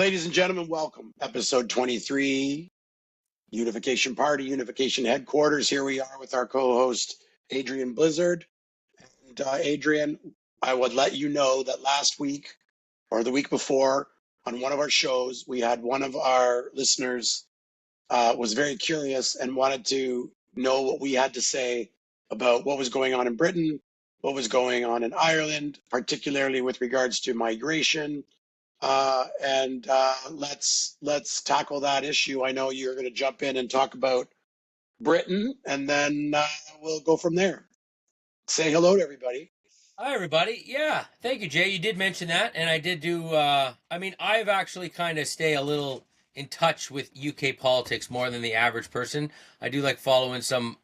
Ladies and gentlemen, welcome. Episode 23, Unification Party, Unification Headquarters. Here we are with our co-host, Adrian Blizzard. And Adrian, I would let you know that last week or the week before on one of our shows, we had one of our listeners was very curious and wanted to know what we had to say about what was going on in Britain, what was going on in Ireland, particularly with regards to migration. And let's tackle that issue. I know you're going to jump in and talk about Britain, and then we'll go from there. Say hello to everybody. Hi, everybody. Yeah, thank you, Jay. You did mention that, and I did do. I've actually kind of stay a little in touch with UK politics more than the average person. I do like following some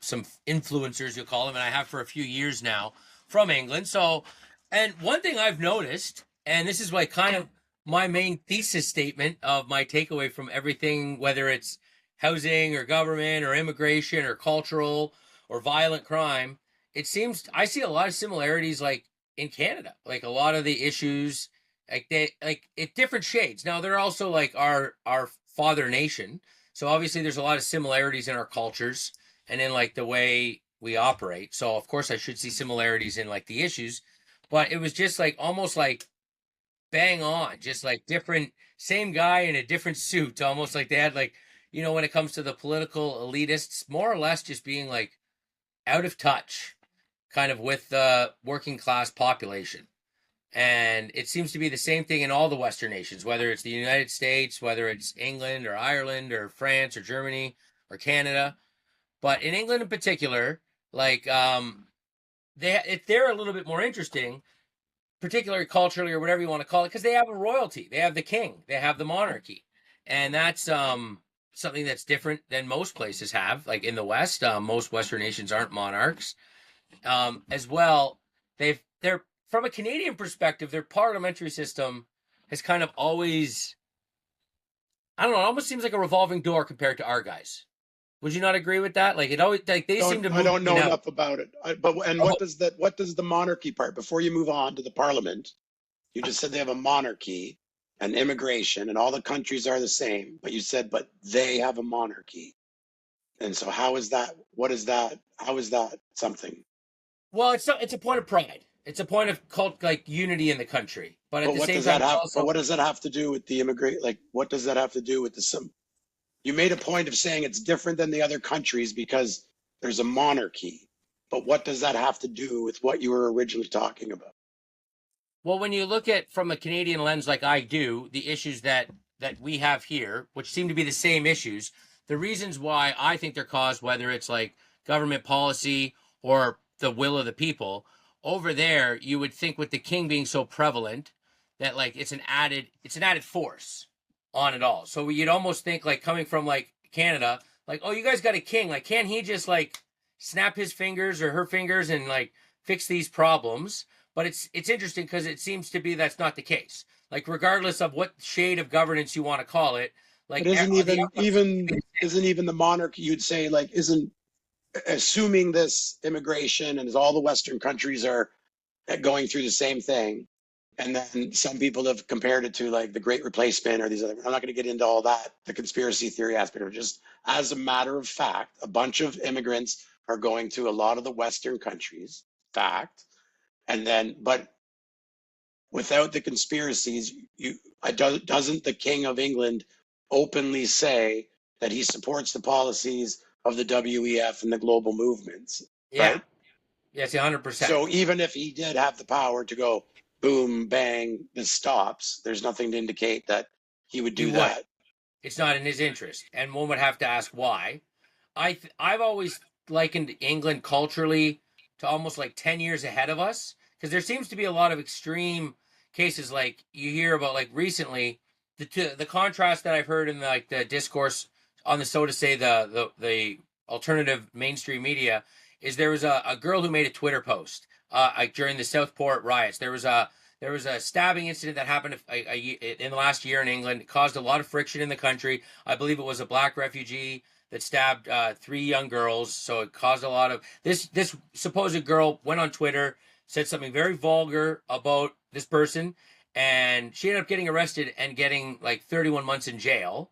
influencers, you'll call them, and I have for a few years now from England. So, and one thing I've noticed, and this is like kind of my main thesis statement of my takeaway from everything, whether it's housing or government or immigration or cultural or violent crime, it seems I see a lot of similarities like in Canada. Like a lot of the issues like they like it different shades. Now they're also like our father nation. So obviously there's a lot of similarities in our cultures and in like the way we operate. So of course I should see similarities in like the issues, but it was just like almost like bang on, just like different same guy in a different suit, almost like they had like, when it comes to the political elitists, more or less just being like out of touch kind of with the working class population. And it seems to be the same thing in all the Western nations, whether it's the United States, whether it's England or Ireland or France or Germany or Canada. But in England in particular, like they're a little bit more interesting, particularly culturally or whatever you want to call it, because they have a royalty, they have the king, they have the monarchy, and that's something that's different than most places have. Like in the West, most Western nations aren't monarchs. As well, they're from a Canadian perspective, their parliamentary system has kind of always, I don't know, it almost seems like a revolving door compared to our guys. Would you not agree with that? Like it always, like they seem to move I don't in know and out. enough about it. What does that? What does the monarchy part? Before you move on to the parliament, you just said they have a monarchy and immigration, and all the countries are the same. But you said, but they have a monarchy, and so how is that? What is that? How is that something? Well, it's a point of pride. It's a point of cult like unity in the country. But at But the what same does time, that it's have? But also what does that have to do with the immigrant? Like, what does that have to do with the some? You made a point of saying it's different than the other countries because there's a monarchy. But what does that have to do with what you were originally talking about? well, when you look at from a Canadian lens, like I do, the issues that we have here, which seem to be the same issues, the reasons why I think they're caused, whether it's like government policy or the will of the people, over there, you would think with the king being so prevalent that like it's an added force on it all. So you'd almost think like coming from like Canada, like, oh, you guys got a king, like can't he just like snap his fingers or her fingers and like fix these problems? But it's interesting because it seems to be that's not the case. Like regardless of what shade of governance you want to call it, But like isn't the even outcome seems to be even the same. isn't even the monarchy, you'd say, like, isn't assuming this immigration and as all the Western countries are going through the same thing. And then some people have compared it to like the Great Replacement or these other. I'm not going to get into all that, the conspiracy theory aspect of it. Just as a matter of fact, a bunch of immigrants are going to a lot of the Western countries. Fact. And then, but without the conspiracies, doesn't the King of England openly say that he supports the policies of the WEF and the global movements, Yeah, right? yes, 100%. So even if he did have the power to go boom, bang, this stops, there's nothing to indicate that he would He do wouldn't. that. It's not in his interest, and one would have to ask why. I've always likened England culturally to almost like 10 years ahead of us because there seems to be a lot of extreme cases like you hear about like recently the contrast that I've heard in like the discourse on the so to say the alternative mainstream media is there was a girl who made a Twitter post like during the Southport riots. There was a stabbing incident that happened in the last year in England. It caused a lot of friction in the country. I believe it was a black refugee that stabbed three young girls. So it caused a lot of this supposed girl went on Twitter, said something very vulgar about this person, and she ended up getting arrested and getting like 31 months in jail.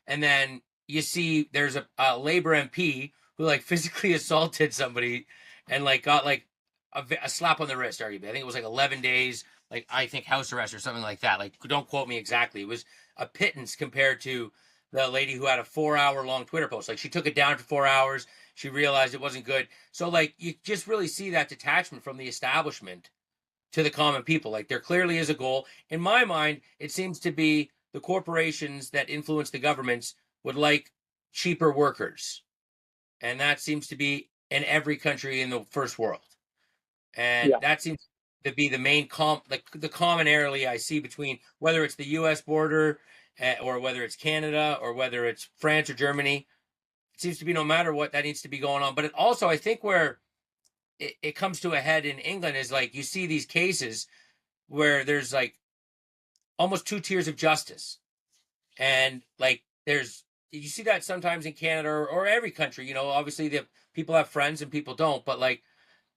And then you see there's a Labor MP who like physically assaulted somebody and like got like a slap on the wrist, arguably. I think it was like 11 days, like I think house arrest or something like that. Like, don't quote me exactly. It was a pittance compared to the lady who had a 4 hour long Twitter post. Like, she took it down to 4 hours. She realized it wasn't good. So like, you just really see that detachment from the establishment to the common people. Like, there clearly is a goal. In my mind, it seems to be the corporations that influence the governments would like cheaper workers. And that seems to be in every country in the first world. And Yeah. that seems to be the main like the commonality I see between whether it's the US border or whether it's Canada or whether it's France or Germany. It seems to be no matter what, that needs to be going on. But it also, I think, where it comes to a head in England is like you see these cases where there's like almost two tiers of justice. And like there's you see that sometimes in Canada or every country, obviously the people have friends and people don't, but like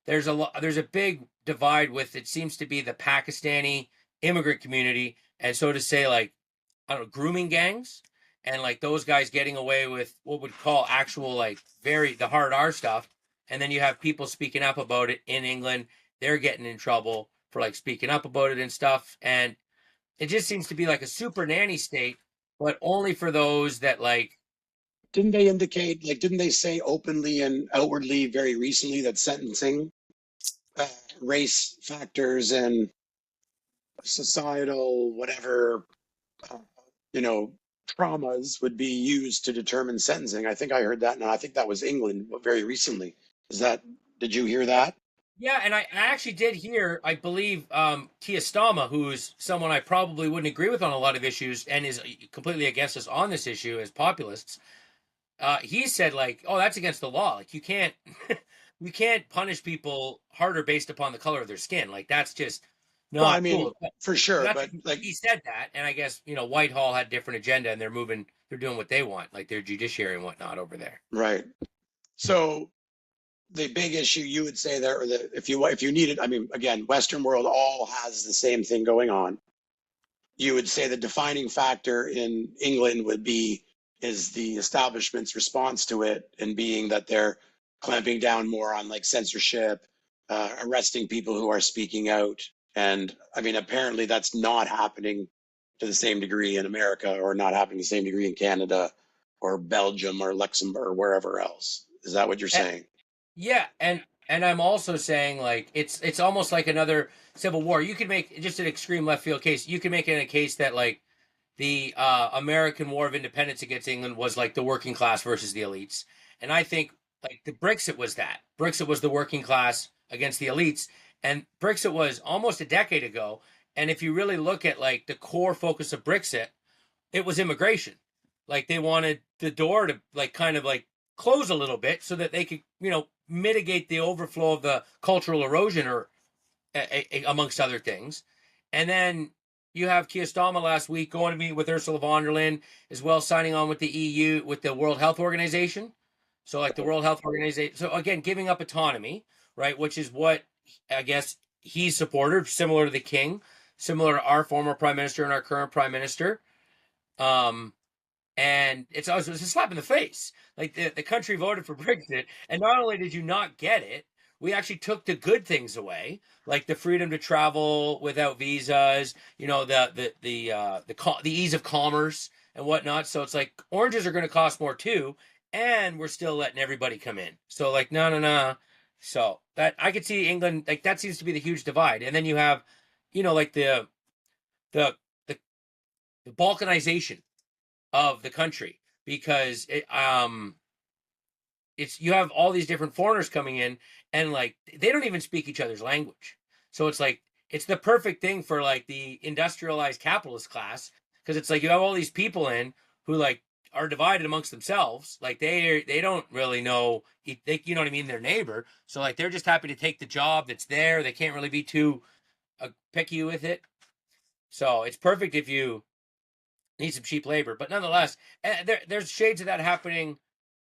there's a big divide with it seems to be the Pakistani immigrant community, and so to say, like, I don't know, grooming gangs, and like those guys getting away with what would call actual like very the hard R stuff. And then you have people speaking up about it in England. They're getting in trouble for like speaking up about it and stuff. And it just seems to be like a super nanny state, but only for those that like. Didn't they indicate, like, didn't they say openly and outwardly very recently that sentencing uh, race factors and societal whatever, uh, you know, traumas would be used to determine sentencing? I think I heard that, and I think that was England very recently. Is that, did you hear that? Yeah, and I actually did hear, I believe, Keir Starmer, who's someone I probably wouldn't agree with on a lot of issues and is completely against us on this issue as populists. He said like, "Oh, that's against the law. Like, you can't, you can't punish people harder based upon the color of their skin. Like, that's just Well, I not mean, cool." for So sure, that's but like, he said that, and I guess Whitehall had a different agenda, and they're doing what they want, like their judiciary and whatnot over there. right. So the big issue you would say there, or if you needed, I mean, again, Western world all has the same thing going on. You would say the defining factor in England would be is the establishment's response to it, and being that they're clamping down more on like censorship, arresting people who are speaking out. And I mean, apparently that's not happening to the same degree in America, or not happening to the same degree in Canada or Belgium or Luxembourg or wherever else. Is that what you're And, saying? yeah, and I'm also saying like it's almost like another civil war. You could make just an extreme left field case. You could make it in a case that like the American War of Independence against England was like the working class versus the elites. And I think like the Brexit was that. Brexit was the working class against the elites. And Brexit was almost a decade ago. And if you really look at like the core focus of Brexit, it was immigration. Like, they wanted the door to like kind of like close a little bit so that they could, mitigate the overflow of the cultural erosion or amongst other things. And then you have Keir Starmer last week going to meet with Ursula von der Leyen, as well, signing on with the EU, with the World Health Organization. So like the World Health Organization. So again, giving up autonomy, right? Which is what I guess he's supported, similar to the King, similar to our former prime minister and our current prime minister. Um, and it's a slap in the face. Like, the country voted for Brexit, and not only did you not get it, we actually took the good things away, like the freedom to travel without visas, the ease of commerce and whatnot. So it's like oranges are going to cost more too, and we're still letting everybody come in. So like, no, no, no. So that I could see England, like, that seems to be the huge divide. And then you have, like the the, the balkanization of the country, because it's you have all these different foreigners coming in, and like they don't even speak each other's language. So it's like it's the perfect thing for like the industrialized capitalist class, because it's like you have all these people in who like are divided amongst themselves. Like they don't really know, you know what I mean, their neighbor. So like they're just happy to take the job that's there. They can't really be too picky with it. So it's perfect if you need some cheap labor. But nonetheless, there's shades of that happening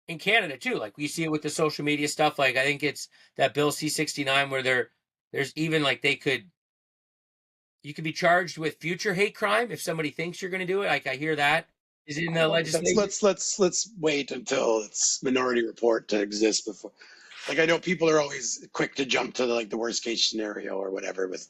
in Canada too. Like, we see it with the social media stuff. Like, I think it's that Bill C-69 where there's even like they could You could be charged with future hate crime if somebody thinks you're going to do it. Like I hear that is in the legislation. Let's wait until it's Minority Report to exist before. Like I know people are always quick to jump to the worst case scenario or whatever with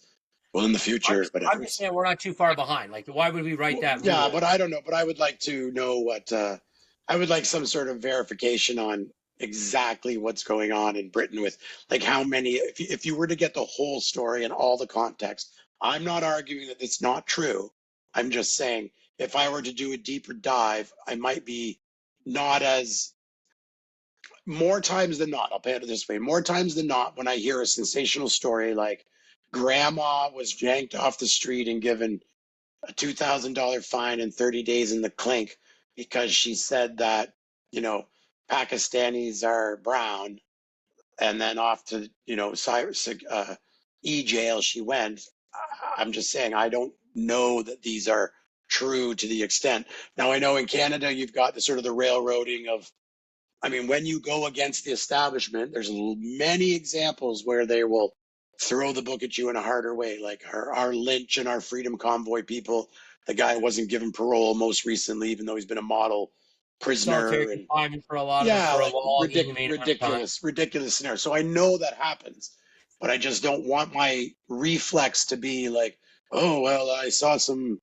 well in the future, I'm whatever. just saying we're not too far behind. Like, why would we write that Yeah, rule? but I don't know. But I would like to know what I would like some sort of verification on exactly what's going on in Britain with like how many. If you were to get the whole story and all the context, I'm not arguing that it's not true. I'm just saying if I were to do a deeper dive, I might be not as more times than not. I'll put it this way: more times than not, when I hear a sensational story like grandma was yanked off the street and given a $2,000 fine and 30 days in the clink because she said that, you know, Pakistanis are brown, and then off to, jail she went. I'm just saying, I don't know that these are true to the extent. Now, I know in Canada, you've got the sort of the railroading of, I mean, when you go against the establishment, there's many examples where they will throw the book at you in a harder way, like our Lynch and our Freedom Convoy people. The guy wasn't given parole most recently, even though he's been a model Solitary prisoner. And confinement for a lot of them yeah, for a like long, inhumane amount of time. ridiculous scenario. So I know that happens, but I just don't want my reflex to be like, oh, well, I saw some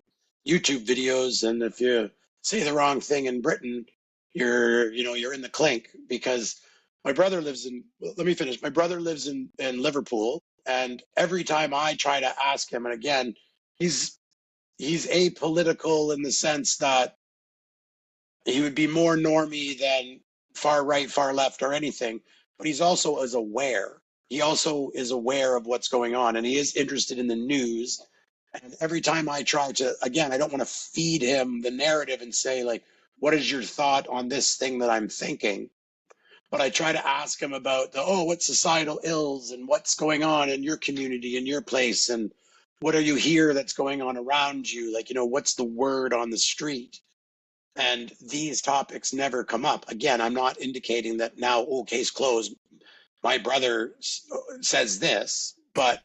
YouTube videos, and if you say the wrong thing in Britain, you're in the clink. Because my brother lives in, let me finish. My brother lives in Liverpool, and every time I try to ask him, and again, he's apolitical in the sense that he would be more normie than far right, far left, or anything. But he's also is aware. He also is aware of what's going on, and he is interested in the news. And every time I try to, again, I don't want to feed him the narrative and say like, "What is your thought on this thing that I'm thinking?" But I try to ask him about what societal ills and what's going on in your community, in your place, and what are you hear that's going on around you? Like, what's the word on the street? And these topics never come up. Again, I'm not indicating that now, case closed. My brother says this, but,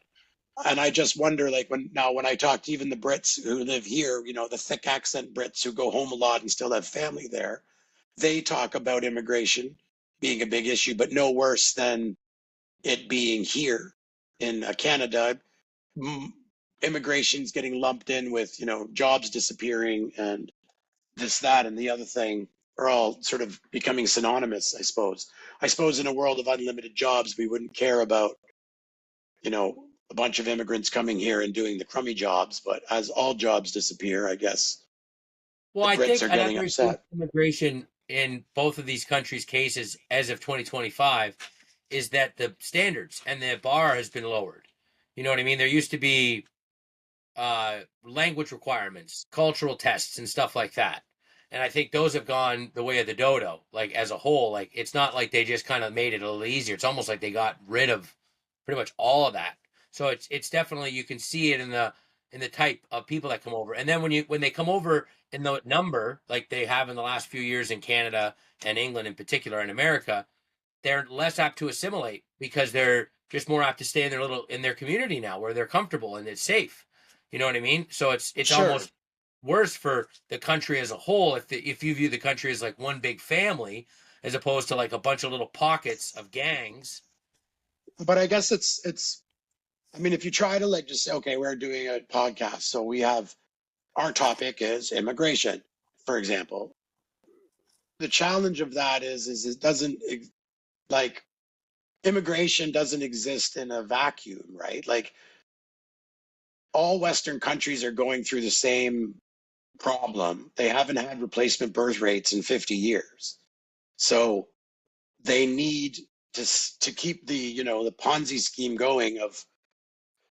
and I just wonder, like when I talk to even the Brits who live here, the thick accent Brits who go home a lot and still have family there, they talk about immigration being a big issue, but no worse than it being here in Canada. Immigration's getting lumped in with, jobs disappearing and this, that, and the other thing are all sort of becoming synonymous, I suppose. I suppose in a world of unlimited jobs, we wouldn't care about, a bunch of immigrants coming here and doing the crummy jobs. But as all jobs disappear, I guess Well, the I Brits think are getting another issue with upset. immigration in both of these countries' cases as of 2025 is that the standards and the bar has been lowered. You know what I mean? There used to be language requirements, cultural tests, and stuff like that. And I think those have gone the way of the dodo, like as a whole. Like it's not like they just kind of made it a little easier. It's almost like they got rid of pretty much all of that. So it's definitely you can see it in the type of people that come over. And then when they come over in the number, like they have in the last few years in Canada and England in particular and America, they're less apt to assimilate because they're just more apt to stay in their community now where they're comfortable and it's safe. You know what I mean? So it's Sure. almost worse for the country as a whole if you view the country as like one big family as opposed to like a bunch of little pockets of gangs. But I guess I mean, if you try to like just say, okay, we're doing a podcast, so we have our topic is immigration, for example. The challenge of that is it doesn't like immigration doesn't exist in a vacuum, right? Like all Western countries are going through the same problem. They haven't had replacement birth rates in 50 years. So they need to keep the Ponzi scheme going of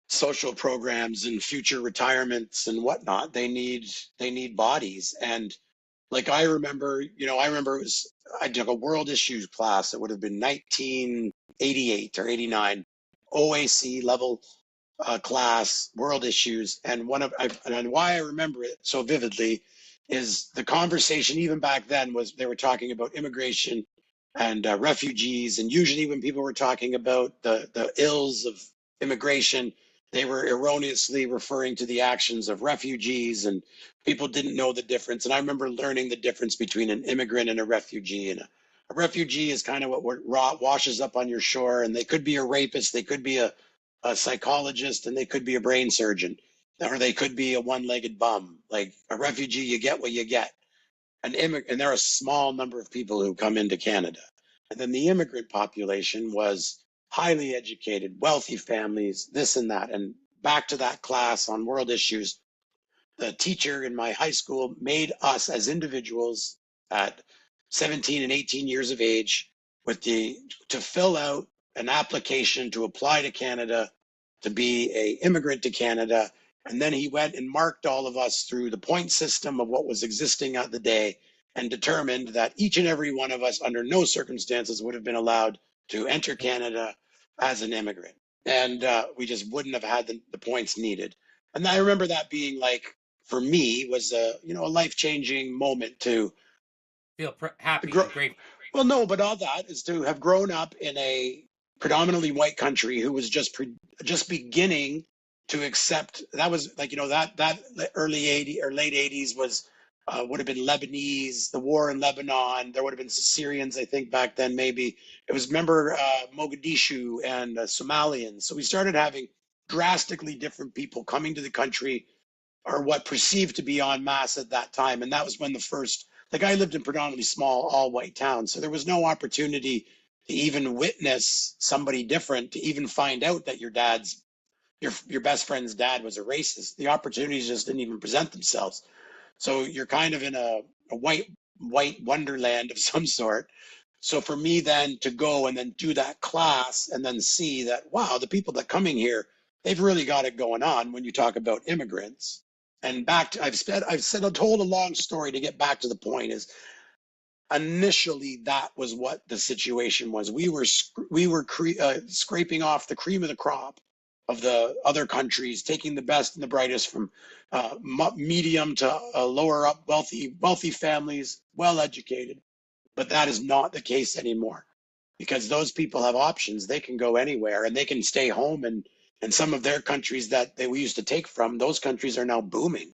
social programs and future retirements and whatnot. They need bodies. And like I remember I took a world issues class. It would have been 1988 or 89, OAC level class, world issues. And and why I remember it so vividly is the conversation even back then was they were talking about immigration and refugees. And usually when people were talking about the ills of immigration, they were erroneously referring to the actions of refugees, and people didn't know the difference. And I remember learning the difference between an immigrant and a refugee. And a refugee is kind of what washes up on your shore, and they could be a rapist, they could be a psychologist, and they could be a brain surgeon, or they could be a one-legged bum. Like a refugee, you get what you get. An immigrant, and there are a small number of people who come into Canada. And then the immigrant population was highly educated, wealthy families, this and that. And back to that class on world issues, the teacher in my high school made us as individuals at 17 and 18 years of age to fill out an application to apply to Canada, to be a immigrant to Canada. And then he went and marked all of us through the point system of what was existing at the day, and determined that each and every one of us under no circumstances would have been allowed to enter Canada as an immigrant. And we just wouldn't have had the points needed. And I remember that being like, for me, was a life-changing moment to Feel happy grow. and grateful. Well, no, but all that is to have grown up in a predominantly white country who was just beginning to accept. That was like, that early 80s or late 80s was would have been Lebanese, the war in Lebanon. There would have been Syrians, I think, back then. Maybe it was, remember, Mogadishu and Somalians. So we started having drastically different people coming to the country, or what perceived to be en masse at that time. And that was when like I lived in predominantly small, all white towns. So there was no opportunity to even witness somebody different, to even find out that your best friend's dad was a racist. The opportunities just didn't even present themselves. So you're kind of in a white wonderland of some sort. So for me then to go and then do that class and then see that, wow, the people that coming here, they've really got it going on when you talk about immigrants. And told a long story to get back to the point is, initially that was what the situation was. We were scraping off the cream of the crop of the other countries, taking the best and the brightest from medium to lower up wealthy families, well educated. But that is not the case anymore, because those people have options. They can go anywhere and they can stay home, and some of their countries that we used to take from, those countries are now booming.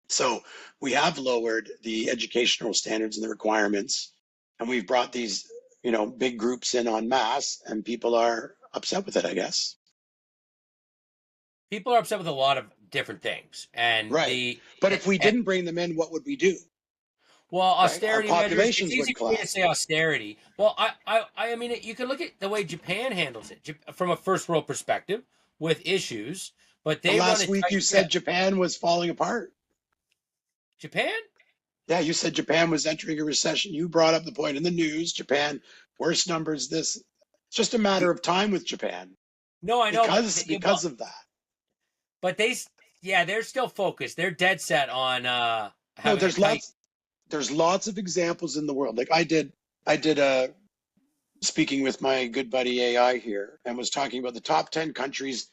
So we have lowered the educational standards and the requirements, and we've brought these, big groups in en masse, and people are upset with it, I guess. People are upset with a lot of different things, and Right. But if we didn't bring them in, what would we do? Well, Right? Our austerity measures. It's populations easy would for me to collapse. say austerity. Well, I mean, you can look at the way Japan handles it from a first world perspective with issues, but they Last run a week tight you said ship. Japan was falling apart. Japan? Yeah, you said Japan was entering a recession. You brought up the point in the news, Japan, worst numbers. It's just a matter of time with Japan No, I know, because of that. but they're still focused. They're dead set on No, having a tight. there's lots of examples in the world. Like I did a speaking with my good buddy AI here, and was talking about the top 10 countries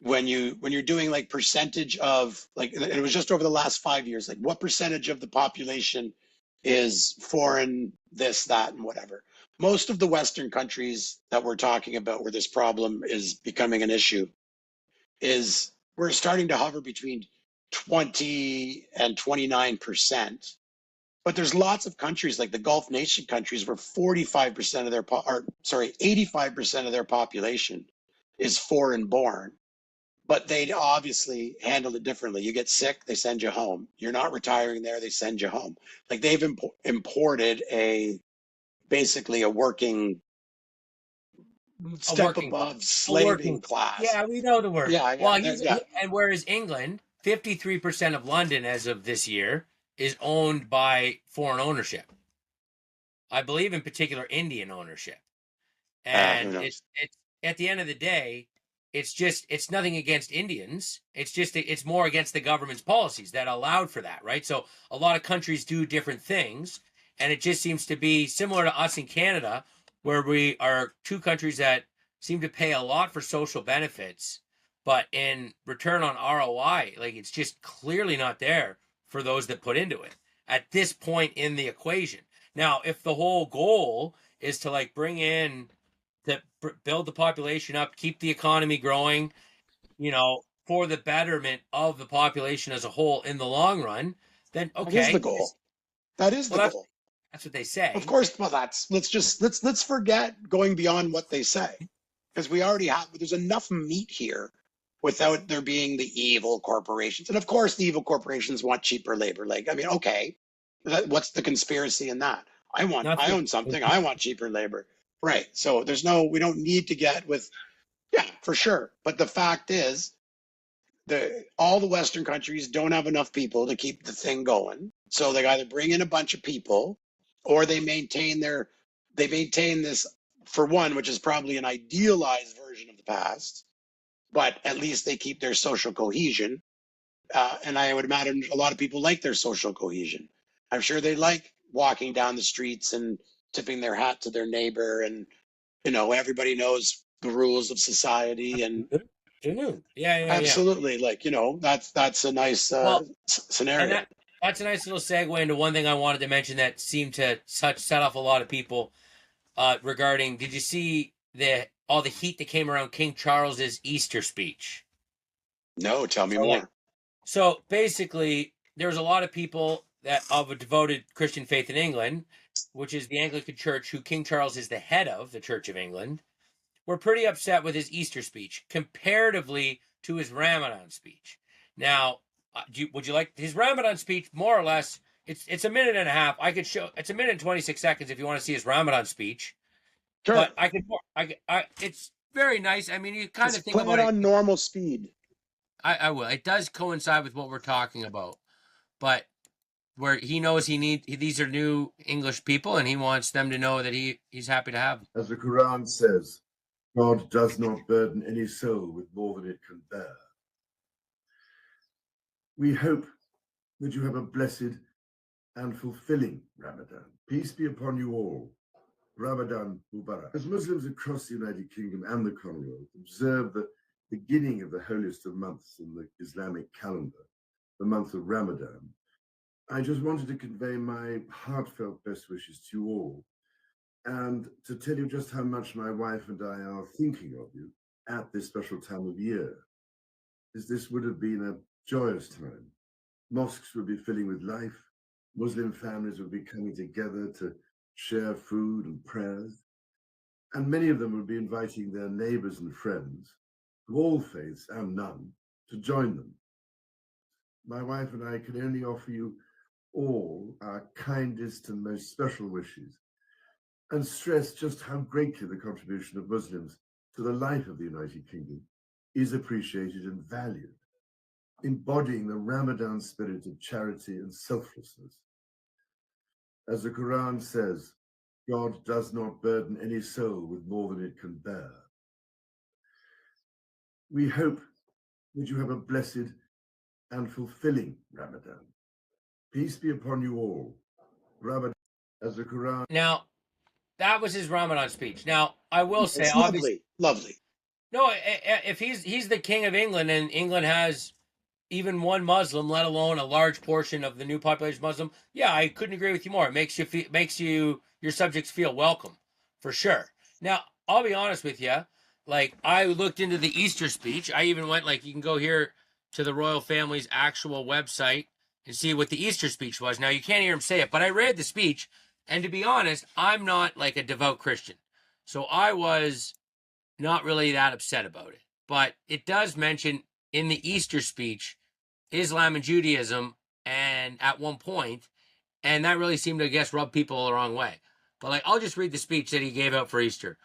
when you're doing like percentage of, like, it was just over the last 5 years, like what percentage of the population is foreign, this, that, and whatever. Most of the Western countries that we're talking about where this problem is becoming an issue, is we're starting to hover between 20 and 29%. But there's lots of countries like the Gulf nation countries where 45% of 85% of their population is foreign born. But they obviously handle it differently. You get sick, they send you home. You're not retiring there, they send you home. Like they've imported basically a working step above slaving class. Yeah, we know the word. Yeah, Well, yeah. and whereas England, 53% of London as of this year is owned by foreign ownership. I believe in particular Indian ownership. Who And knows? it's at the end of the day, it's nothing against Indians. It's more against the government's policies that allowed for that, right? So a lot of countries do different things, and it just seems to be similar to us in Canada, where we are two countries that seem to pay a lot for social benefits, but in return on ROI, like it's just clearly not there for those that put into it at this point in the equation. Now, if the whole goal is to like bring in to build the population up, keep the economy growing, for the betterment of the population as a whole in the long run, then That is the okay. goal. That is the Well, goal. that's what they Of say. course, well, let's forget going beyond what they say, because we already have, there's enough meat here without there being the evil corporations. And of course, the evil corporations want cheaper labor. Like, I mean, okay, what's the conspiracy in that? I Nothing. own something. I want cheaper labor. Right. So we don't need to get with, yeah, for sure. But the fact is, all the Western countries don't have enough people to keep the thing going. So they either bring in a bunch of people, or they maintain this, for one, which is probably an idealized version of the past, but at least they keep their social cohesion. And I would imagine a lot of people like their social cohesion. I'm sure they like walking down the streets and tipping their hat to their neighbor, and everybody knows the rules of society. And Afternoon. Yeah. absolutely, like, that's a nice Well, and scenario. that's a nice little segue into one thing I wanted to mention that seemed to set off a lot of people regarding. Did you see all the heat that came around King Charles's Easter speech? No, tell me So like, more. so basically, there's a lot of people that of a devoted Christian faith in England, which is the Anglican Church, who King Charles is the head of the Church of England, were pretty upset with his Easter speech comparatively to his Ramadan speech. Now, would you like his Ramadan speech? More or less, it's a minute and a half. I could show it's a minute and 26 seconds if you want to see his Ramadan speech. Sure. But it's very nice. I mean, you kind Just of think play about it it. on normal speed. I will. It does coincide with what we're talking about, but where he knows these are new English people, and he wants them to know that he's happy to have them. As the Quran says, God does not burden any soul with more than it can bear. We hope that you have a blessed and fulfilling Ramadan. Peace be upon you all. Ramadan Mubarak. As Muslims across the United Kingdom and the Commonwealth observe the beginning of the holiest of months in the Islamic calendar, the month of Ramadan, I just wanted to convey my heartfelt best wishes to you all, and to tell you just how much my wife and I are thinking of you at this special time of year, as this would have been a joyous time. Mosques would be filling with life. Muslim families would be coming together to share food and prayers, and many of them would be inviting their neighbors and friends of all faiths and none to join them. My wife and I can only offer you all our kindest and most special wishes, and stress just how greatly the contribution of Muslims to the life of the United Kingdom is appreciated and valued, embodying the Ramadan spirit of charity and selflessness. As the Quran says, God does not burden any soul with more than it can bear. We hope that you have a blessed and fulfilling Ramadan. Peace be upon you all. Ramadan, as the Quran. Now, that was his Ramadan speech. Now, I will say, It's obviously, lovely. no, if he's the king of England, and England has even one Muslim, let alone a large portion of the new population Muslim, yeah, I couldn't agree with you more. It makes your subjects feel welcome, for sure. Now, I'll be honest with you. Like, I looked into the Easter speech. I even went, like, you can go here to the royal family's actual website and see what the Easter speech was. Now, you can't hear him say it, but I read the speech, and to be honest, I'm not like a devout Christian, so I was not really that upset about it. But it does mention in the Easter speech Islam and Judaism, and at one point, and that really seemed to, I guess, rub people the wrong way. But like, I'll just read the speech that he gave out for Easter.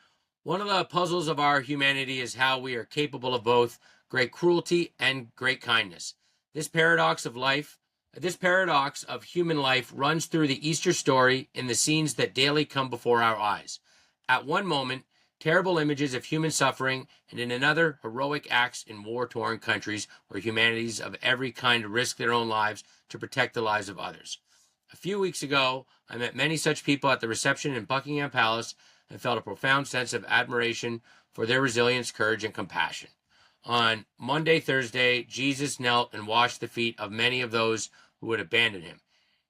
One of the puzzles of our humanity is how we are capable of both great cruelty and great kindness. This paradox of human life runs through the Easter story in the scenes that daily come before our eyes. At one moment, terrible images of human suffering, and in another, heroic acts in war-torn countries where humanities of every kind risk their own lives to protect the lives of others. A few weeks ago, I met many such people at the reception in Buckingham Palace and felt a profound sense of admiration for their resilience, courage, and compassion. On Monday, Thursday, Jesus knelt and washed the feet of many of those who would abandon him.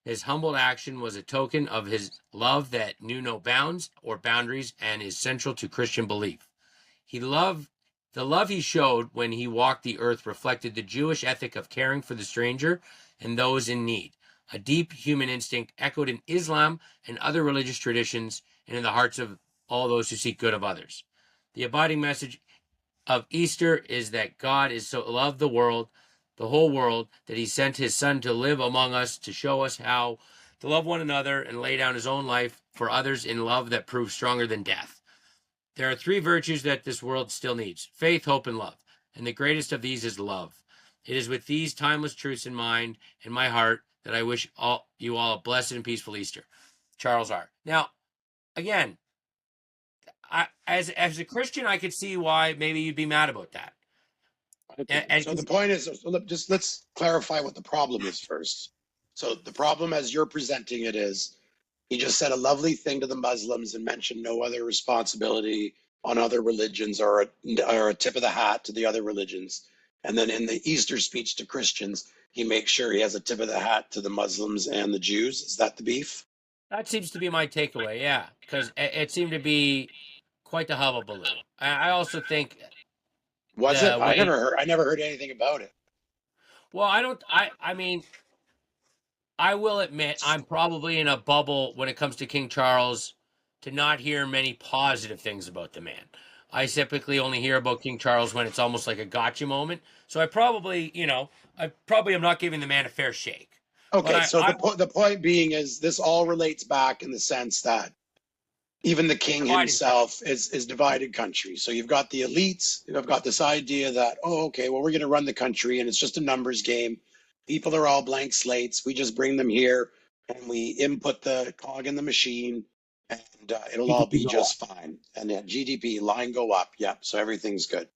His humble action was a token of his love that knew no bounds or boundaries and is central to Christian belief. He loved The love he showed when he walked the earth reflected the Jewish ethic of caring for the stranger and those in need, a deep human instinct echoed in Islam and other religious traditions and in the hearts of all those who seek good of others. The abiding message of Easter is that God is so loved the world, the whole world, that he sent his son to live among us to show us how to love one another and lay down his own life for others in love that proves stronger than death. There are three virtues that this world still needs: faith, hope, and love. And the greatest of these is love. It is with these timeless truths in mind and my heart that I wish you all a blessed and peaceful Easter. Charles R. Now, again, as a Christian, I could see why maybe you'd be mad about that. So the point is, just let's clarify what the problem is first. So the problem as you're presenting it is, he just said a lovely thing to the Muslims and mentioned no other responsibility on other religions or a tip of the hat to the other religions. And then in the Easter speech to Christians, he makes sure he has a tip of the hat to the Muslims and the Jews. Is that the beef? That seems to be my takeaway, yeah, because it seemed to be quite the hubbubaloo. I also think Was it? I never heard anything about it. Well, I mean, I will admit I'm probably in a bubble when it comes to King Charles to not hear many positive things about the man. I typically only hear about King Charles when it's almost like a gotcha moment. So I probably am not giving the man a fair shake. Okay, the point being is this all relates back in the sense that even the king himself is divided country. So you've got the elites, you've got this idea that, oh, okay, well, we're going to run the country and it's just a numbers game. People are all blank slates. We just bring them here and we input the cog in the machine and it'll all be just fine. And then GDP line go up. Yep. So everything's good.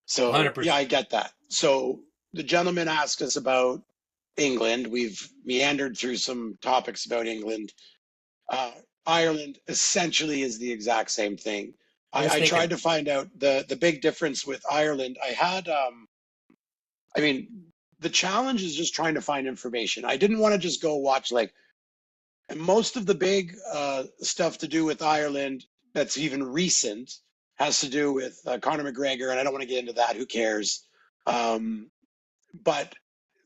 So 100%. Yeah, I get that. So the gentleman asked us about England. We've meandered through some topics about England. Ireland essentially is the exact same thing. I tried to find out the big difference with Ireland. The challenge is just trying to find information. I didn't want to just go watch and most of the big stuff to do with Ireland that's even recent has to do with Conor McGregor, and I don't want to get into that. Who cares? But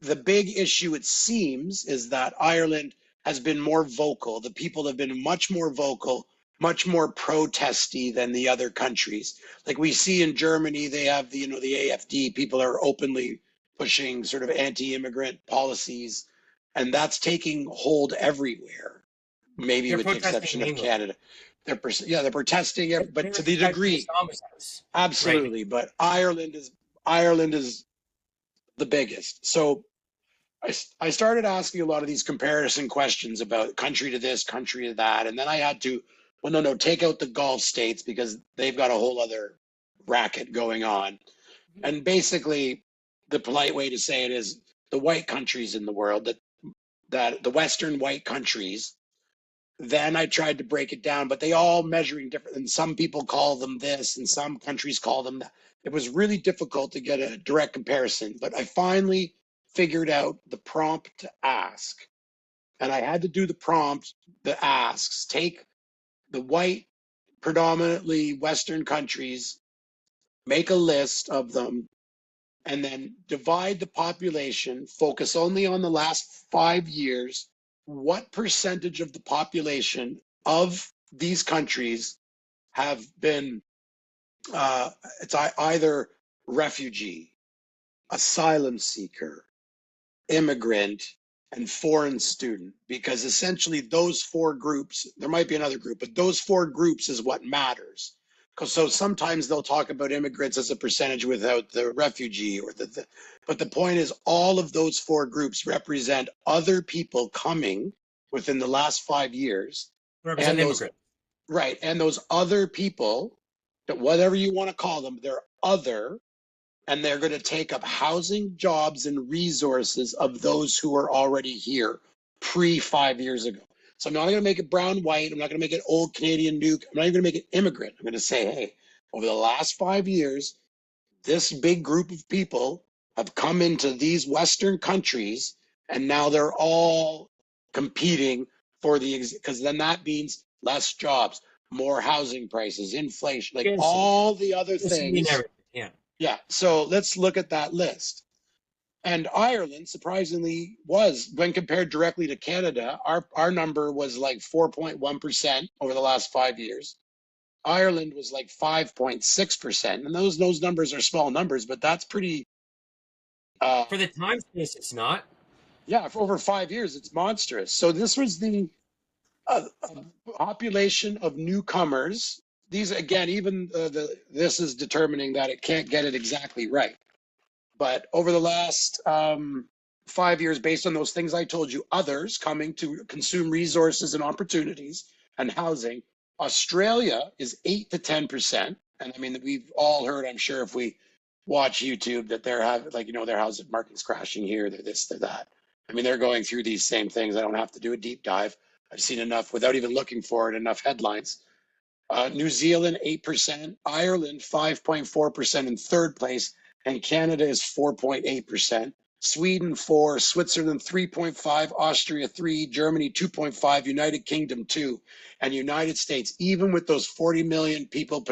the big issue, it seems, is that Ireland has been more vocal. The people have been much more vocal, much more protesty than the other countries. Like we see in Germany, they have the AfD. People are openly pushing sort of anti-immigrant policies, and that's taking hold everywhere. Maybe with the exception of Canada. They're protesting, but to the degree, absolutely. Right. But Ireland is the biggest. So I started asking a lot of these comparison questions about country to this, country to that. And then I had to, take out the Gulf states because they've got a whole other racket going on. And basically, the polite way to say it is the white countries in the world, that the Western white countries. Then I tried to break it down, but they all measuring different. And some people call them this and some countries call them that. It was really difficult to get a direct comparison, but I finally figured out the prompt to ask. And I had to do the prompt that asks, take the white, predominantly Western countries, make a list of them, and then divide the population, focus only on the last 5 years. What percentage of the population of these countries have been it's either refugee, asylum seeker, immigrant, and foreign student? Because essentially those four groups, there might be another group, but those four groups is what matters. So sometimes they'll talk about immigrants as a percentage without the refugee but the point is all of those four groups represent other people coming within the last 5 years. Represent immigrants. Right. And those other people, whatever you want to call them, they're other, and they're going to take up housing, jobs, and resources of those who are already here pre 5 years ago. So I'm not going to make it brown, white. I'm not going to make it old Canadian nuke. I'm not even going to make it immigrant. I'm going to say, hey, over the last 5 years, this big group of people have come into these Western countries, and now they're all competing for because then that means less jobs, more housing prices, inflation, all the other things. Yeah. Yeah. So let's look at that list. And Ireland, surprisingly, was, when compared directly to Canada, our number was like 4.1% over the last 5 years. Ireland was like 5.6%. And those numbers are small numbers, but that's pretty, For the time space, it's not. yeah, for over 5 years, it's monstrous. So this was the population of newcomers. These, again, even this is determining that it can't get it exactly right. But over the last 5 years, based on those things I told you, others coming to consume resources and opportunities and housing, Australia is 8 to 10%. And I mean, we've all heard, I'm sure, if we watch YouTube, that they're having, like, their housing market's crashing here, they're this, they're that. I mean, they're going through these same things. I don't have to do a deep dive. I've seen enough without even looking for it, enough headlines. New Zealand, 8%, Ireland, 5.4% in third place, and Canada is 4.8%. Sweden, 4, Switzerland, 3.5, Austria, 3, Germany, 2.5, United Kingdom, 2, and United States, even with those 40 million people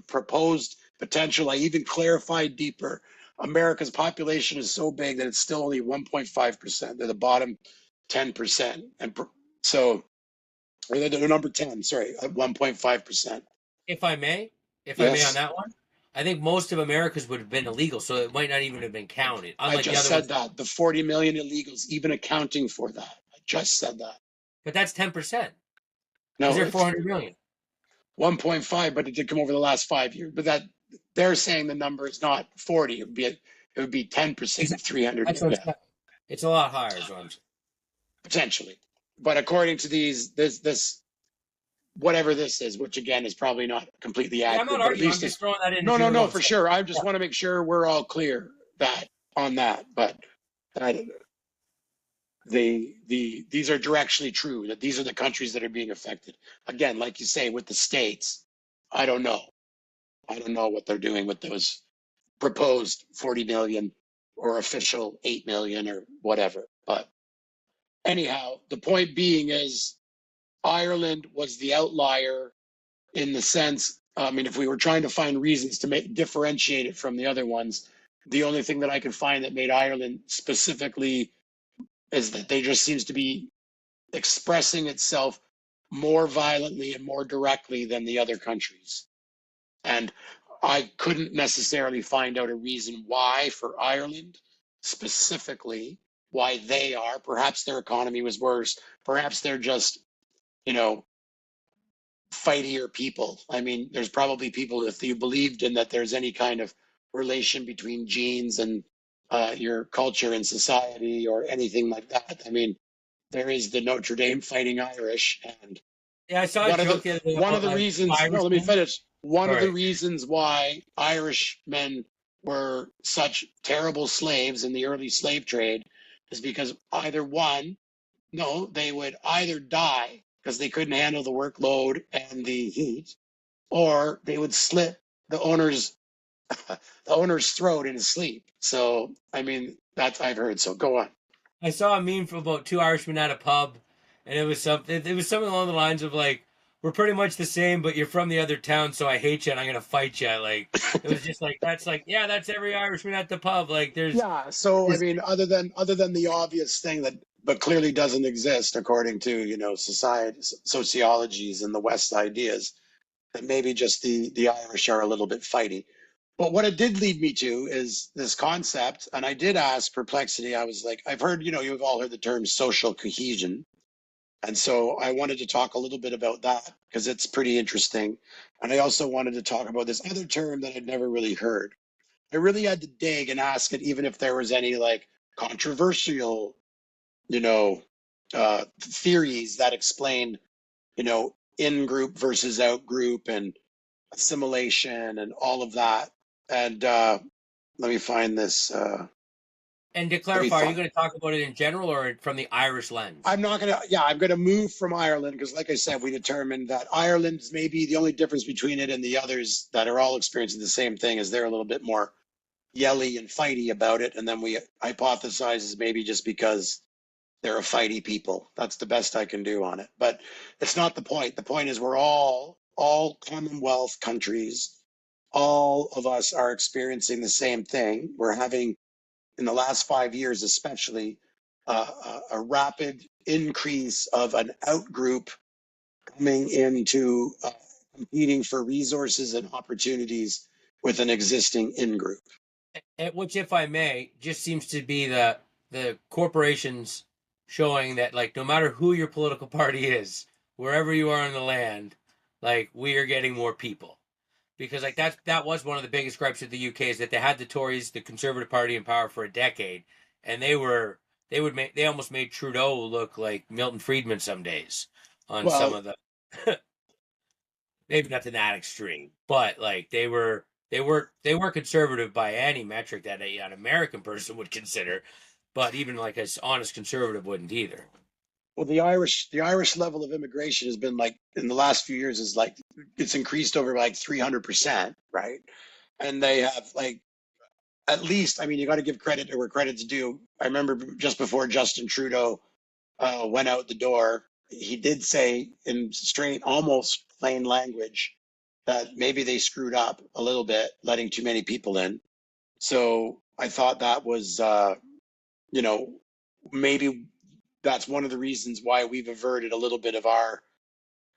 proposed potential, I even clarified deeper. America's population is so big that it's still only 1.5%. They're the bottom 10%. And so, or they're number 10, sorry, at 1.5%. If I may, on Yes, that one, I think most of America's would have been illegal, so it might not even have been counted. I Unlike the just other said ones, that. The 40 million illegals, even accounting for that. I just said that. but that's 10%. Because No, they're it's 400 million. 1.5, but it did come over the last 5 years. But that they're saying the number is not 40. It would be 10% of 300. That's what Yeah, it's a lot higher, is what I'm saying. potentially. But according to this whatever this is, which again is probably not completely Yeah, I'm accurate, not but at arguing. I'm least just throwing that in. no, for sure. I just want to make sure we're all clear that on that. But that these are directionally true, that these are the countries that are being affected. Again, like you say, with the states, I don't know. I don't know what they're doing with those proposed 40 million or official 8 million or whatever. But anyhow, the point being is Ireland was the outlier in the sense, I mean, if we were trying to find reasons to differentiate it from the other ones, the only thing that I could find that made Ireland specifically is that they just seems to be expressing itself more violently and more directly than the other countries. And I couldn't necessarily find out a reason why for Ireland specifically, why they are. Perhaps their economy was worse. Perhaps they're just, you know, fightier people. I mean, there's probably people, if you believed in that there's any kind of relation between genes and your culture and society or anything like that. I mean, there is the Notre Dame Fighting Irish, and Yeah, I saw a joke the other day one of about the reasons. No, let me Irishmen. finish. One of the Sorry. reasons why Irishmen were such terrible slaves in the early slave trade is because either one, no, they would either die because they couldn't handle the workload and the heat, or they would slit the owner's throat in his sleep. So, I mean, that's I've heard. So go on. I saw a meme from about two Irishmen at a pub, and it was something. It was something along the lines of like, "We're pretty much the same, but you're from the other town, so I hate you and I'm gonna fight you." Like it was just like that's like yeah, that's every Irishman at the pub. Like there's Yeah. So, I this. mean, other than the obvious thing that, but clearly doesn't exist according to society, sociologies, and the West ideas, that maybe just the Irish are a little bit fighty. But what it did lead me to is this concept, and I did ask Perplexity. I was like, I've heard, you've all heard the term social cohesion. And so I wanted to talk a little bit about that because it's pretty interesting. And I also wanted to talk about this other term that I'd never really heard. I really had to dig and ask it, even if there was any like controversial, theories that explain, in group versus out group and assimilation and all of that. And let me find this. And to Let me clarify, are you find. going to talk about it in general or from the Irish lens? I'm not gonna. Yeah, I'm gonna move from Ireland because, like I said, we determined that Ireland's maybe the only difference between it and the others that are all experiencing the same thing is they're a little bit more yelly and fighty about it, and then we hypothesize is maybe just because they're a fighty people. That's the best I can do on it. But it's not the point. The point is we're all Commonwealth countries, all of us are experiencing the same thing. We're having, in the last 5 years especially, a rapid increase of an out group coming into competing for resources and opportunities with an existing in group. Which, if I may, just seems to be the corporations showing that, like, no matter who your political party is, wherever you are in the land, like, we are getting more people. Because, like, that was one of the biggest gripes of the UK, is that they had the Tories, the Conservative Party, in power for a decade, and they almost made Trudeau look like Milton Friedman some days on some of the maybe not to that extreme, but like they were conservative by any metric that an American person would consider, but even like an honest conservative wouldn't either. Well, the Irish level of immigration has been, like, in the last few years, is like, it's increased over like 300%, right? And they have, like, at least, I mean, you got to give credit where credit's due. I remember just before Justin Trudeau went out the door, he did say in straight, almost plain language, that maybe they screwed up a little bit, letting too many people in. So I thought that was, maybe that's one of the reasons why we've averted a little bit of our.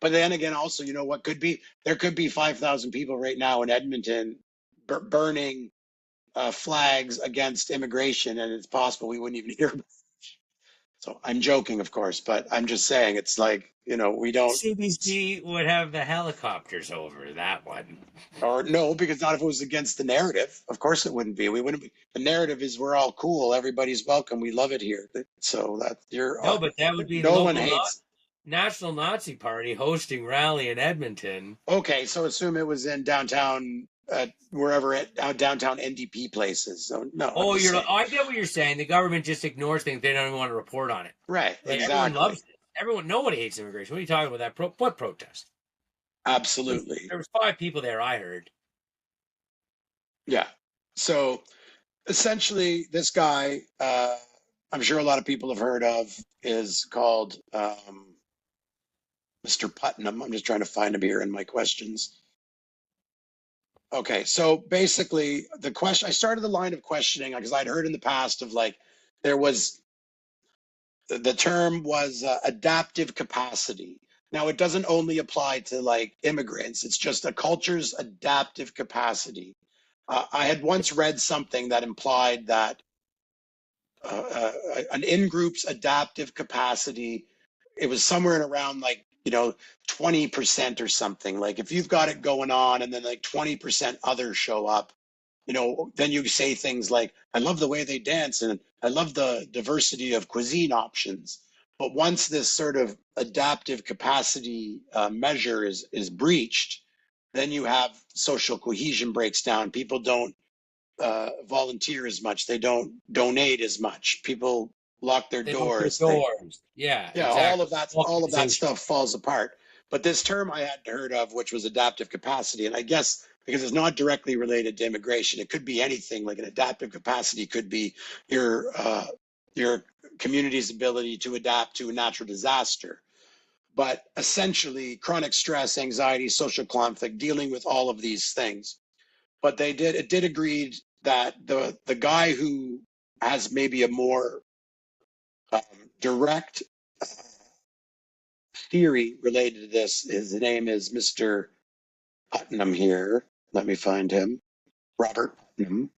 But then again, also, what could be? There could be 5,000 people right now in Edmonton burning flags against immigration, and it's possible we wouldn't even hear about it. So I'm joking, of course, but I'm just saying, it's like, we don't. CBC would have the helicopters over that one. Or no, because not if it was against the narrative. Of course it wouldn't be. We wouldn't be. The narrative is we're all cool. Everybody's welcome. We love it here. So that you're. No, but that would be no one hates. National Nazi Party hosting rally in Edmonton. Okay, so assume it was in downtown, wherever downtown NDP places. So no. Oh, I get what you're saying. The government just ignores things; they don't even want to report on it. Right. Like, exactly. Everyone loves it. Nobody hates immigration. What are you talking about? What protest? Absolutely. There was 5 people there, I heard. Yeah. So essentially, this guy, I'm sure a lot of people have heard of, is called Mr. Putnam. I'm just trying to find him here in my questions. Okay, so basically the question, I started the line of questioning because I'd heard in the past of, like, there was, the term was adaptive capacity. Now, it doesn't only apply to, like, immigrants. It's just a culture's adaptive capacity. I had once read something that implied that an in-group's adaptive capacity, it was somewhere in around, like, 20% or something. Like, if you've got it going on and then like 20% others show up, then you say things like, I love the way they dance and I love the diversity of cuisine options. But once this sort of adaptive capacity measure is breached, then you have social cohesion breaks down. People don't volunteer as much. They don't donate as much. People lock their doors. Yeah, exactly. All of that stuff falls apart. But this term I hadn't heard of, which was adaptive capacity, and I guess because it's not directly related to immigration, it could be anything. Like, an adaptive capacity could be your community's ability to adapt to a natural disaster. But essentially, chronic stress, anxiety, social conflict, dealing with all of these things. But it did agreed that the guy who has maybe a more direct theory related to this, his name is Mr. Putnam here. Let me find him. Robert Putnam.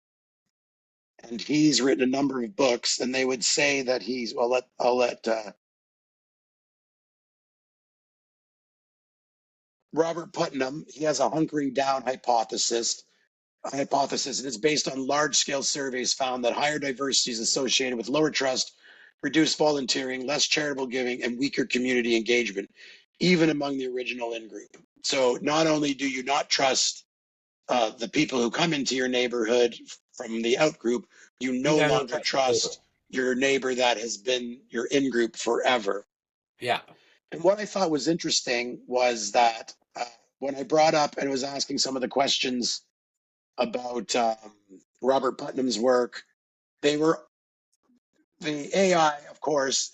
And he's written a number of books, and they would say that he's, well, I'll let Robert Putnam, he has a hunkering down hypothesis, and it's based on large-scale surveys found that higher diversity is associated with lower trust, reduced volunteering, less charitable giving, and weaker community engagement, even among the original in-group. So not only do you not trust the people who come into your neighborhood from the out-group, you no longer trust your neighbor that has been your in-group forever. Yeah. And what I thought was interesting was that when I brought up and was asking some of the questions about Robert Putnam's work, the AI, of course,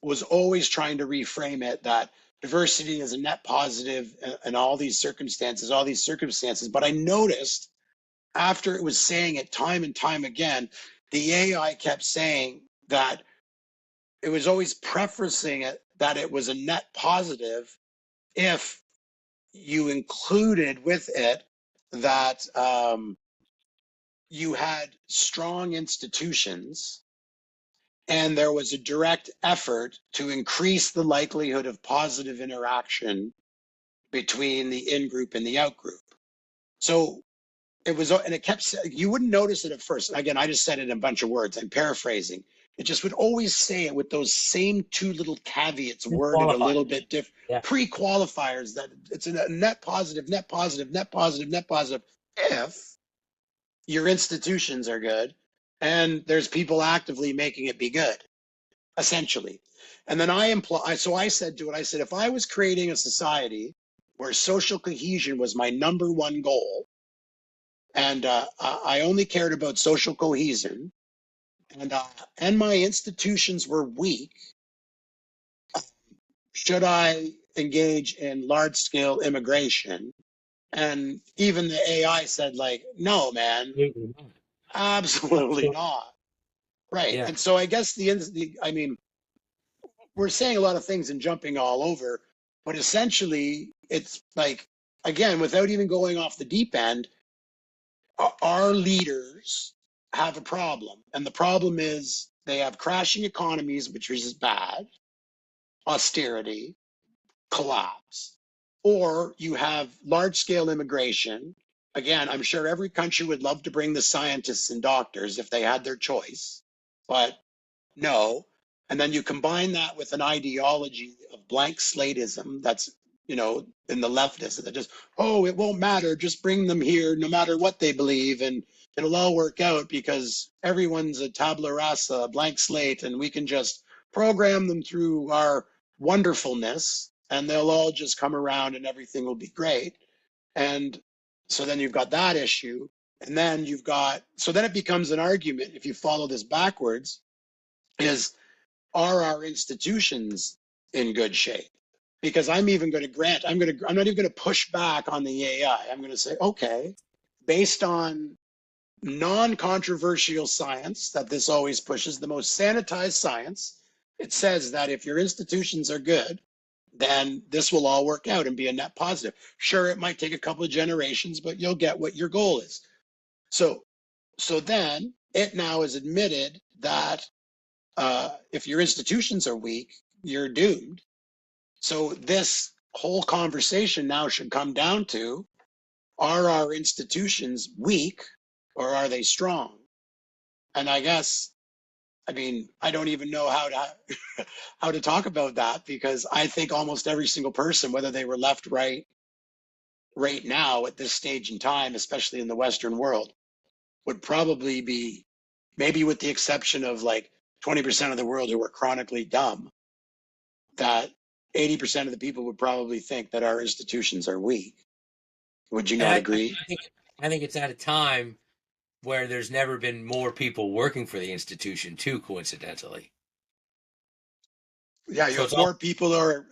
was always trying to reframe it that diversity is a net positive in all these circumstances, but I noticed after it was saying it time and time again, the AI kept saying that it was always prefacing it that it was a net positive if you included with it that you had strong institutions and there was a direct effort to increase the likelihood of positive interaction between the in-group and the out-group. So it was, and it kept, you wouldn't notice it at first. Again, I just said it in a bunch of words. I'm paraphrasing. It just would always say it with those same two little caveats worded a little bit different, pre-qualifiers, that it's a net positive, net positive, net positive, net positive, if your institutions are good and there's people actively making it be good, essentially. And then so I said to it, I said, if I was creating a society where social cohesion was my number one goal, and I only cared about social cohesion, and my institutions were weak, should I engage in large-scale immigration? And even the AI said, like, no, man, absolutely not. Right. Yeah. And so I guess I mean, we're saying a lot of things and jumping all over, but essentially it's like, again, without even going off the deep end, our leaders have a problem. And the problem is they have crashing economies, which is bad, austerity, collapse, or you have large scale immigration. Again, I'm sure every country would love to bring the scientists and doctors if they had their choice, but no. And then you combine that with an ideology of blank slateism that's, in the leftists that just, oh, it won't matter, just bring them here no matter what they believe, and it'll all work out because everyone's a tabula rasa, a blank slate, and we can just program them through our wonderfulness and they'll all just come around and everything will be great. And so then you've got that issue. And then so then it becomes an argument, if you follow this backwards, are our institutions in good shape? Because I'm not even going to push back on the AI. I'm going to say, okay, based on non-controversial science that this always pushes, the most sanitized science, it says that if your institutions are good, then this will all work out and be a net positive. Sure, it might take a couple of generations, but you'll get what your goal is. So then it now is admitted that if your institutions are weak, you're doomed. So this whole conversation now should come down to, are our institutions weak or are they strong? And I guess, I mean, I don't even know how to talk about that, because I think almost every single person, whether they were left, right now at this stage in time, especially in the Western world, would probably be, maybe with the exception of like 20% of the world who are chronically dumb, that 80% of the people would probably think that our institutions are weak. Would you not agree? I think it's at a time where there's never been more people working for the institution too, coincidentally. Yeah, more people are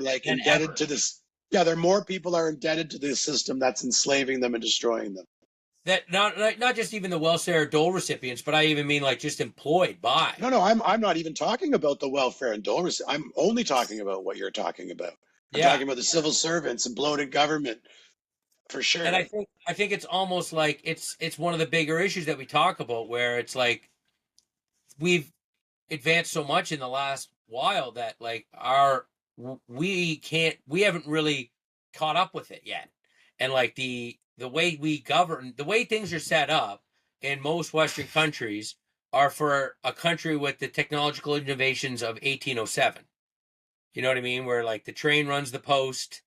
like indebted to this. Yeah, more people are indebted to this system that's enslaving them and destroying them. That not just even the welfare dole recipients, but I even mean like just employed by. No, I'm not even talking about the welfare and dole recipients. I'm only talking about what you're talking about. I'm talking about the civil servants and bloated government, for sure. And I think it's almost like it's one of the bigger issues that we talk about, where it's like we've advanced so much in the last while that like we haven't really caught up with it yet. And like the way we govern, the way things are set up in most Western countries are for a country with the technological innovations of 1807. You know what I mean? Where like the train runs the post,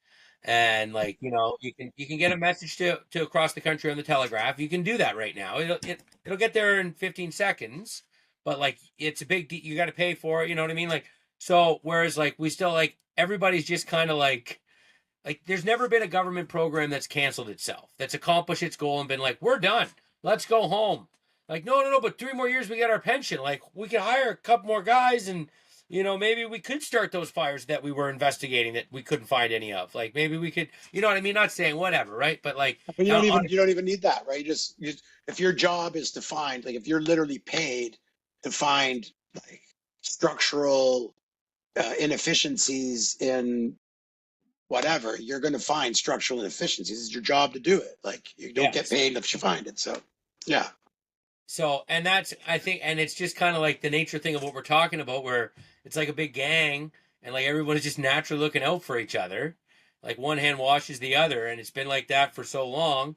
and like, you can get a message to across the country on the telegraph. You can do that right now. It'll get there in 15 seconds, but like it's a big you got to pay for it. You know what I mean? Like, so whereas like we still like everybody's just kind of like there's never been a government program that's canceled itself, that's accomplished its goal and been like, we're done, let's go home. Like, no, but 3 more years we get our pension. Like, we can hire a couple more guys and maybe we could start those fires that we were investigating that we couldn't find any of. Like maybe we could, you know what I mean? Not saying whatever, right? But like, But on, you don't even need that, right? If your job is to find, like, if you're literally paid to find like structural inefficiencies in whatever, you're going to find structural inefficiencies. It's your job to do it. Like, you don't get paid if you find it. So, yeah. So, and that's, I think, and it's just kind of like the nature thing of what we're talking about, where it's like a big gang and like everyone is just naturally looking out for each other. Like one hand washes the other. And it's been like that for so long.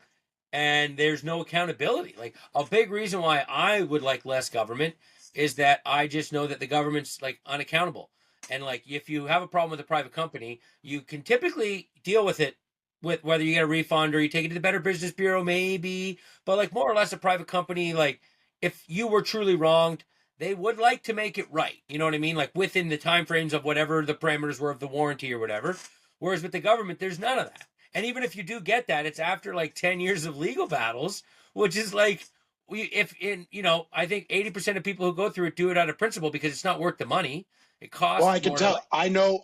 And there's no accountability. Like a big reason why I would like less government is that I just know that the government's like unaccountable. And like if you have a problem with a private company, you can typically deal with it with whether you get a refund or you take it to the Better Business Bureau, maybe. But like more or less a private company, like if you were truly wronged, they would like to make it right. You know what I mean? Like within the time frames of whatever the parameters were of the warranty or whatever. Whereas with the government, there's none of that. And even if you do get that, it's after like 10 years of legal battles, which is like, I think 80% of people who go through it do it out of principle because it's not worth the money. It costs. Well, I can tell. I know.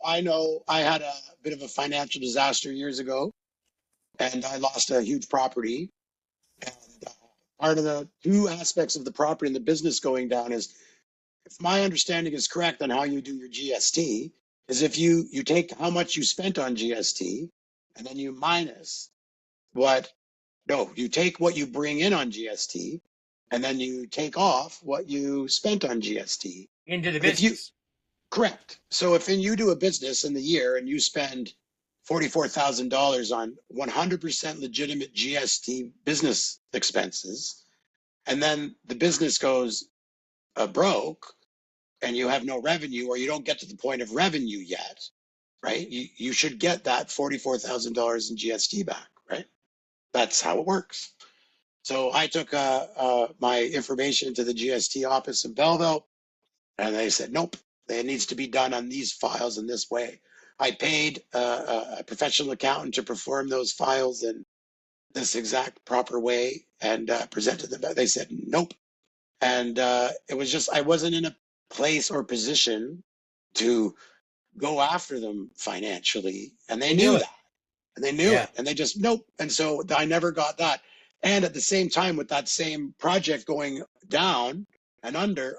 I had a bit of a financial disaster years ago, and I lost a huge property. And part of the two aspects of the property and the business going down is, if my understanding is correct on how you do your GST, is if you take how much you spent on GST, and then you minus you take what you bring in on GST, and then you take off what you spent on GST into the But if you business. correct. So if you do a business in the year and you spend $44,000 on 100% legitimate GST business expenses, and then the business goes broke and you have no revenue, or you don't get to the point of revenue yet, right? You should get that $44,000 in GST back, right? That's how it works. So I took my information to the GST office in Belleville, and they said, nope, it needs to be done on these files in this way. I paid a professional accountant to perform those files in this exact proper way and presented them. They said, nope. And it was just, I wasn't in a place or position to go after them financially. And they knew that. And they knew it. And they just, nope. And so I never got that. And at the same time, with that same project going down and under,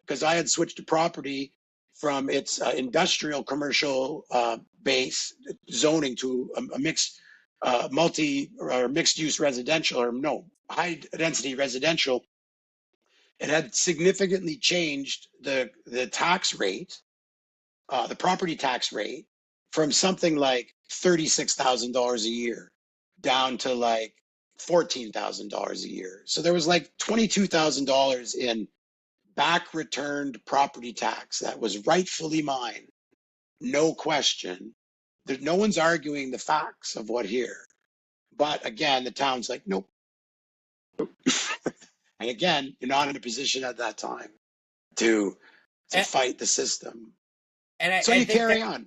because I had switched to property from its industrial commercial base zoning to a mixed multi or mixed use residential, or no, high density residential. It had significantly changed the tax rate, the property tax rate, from something like $36,000 a year down to like $14,000 a year. So there was like $22,000 in back returned property tax that was rightfully mine. No question. No one's arguing the facts of what here. But again, the town's like, nope. And again, you're not in a position at that time to fight the system. And so you carry on.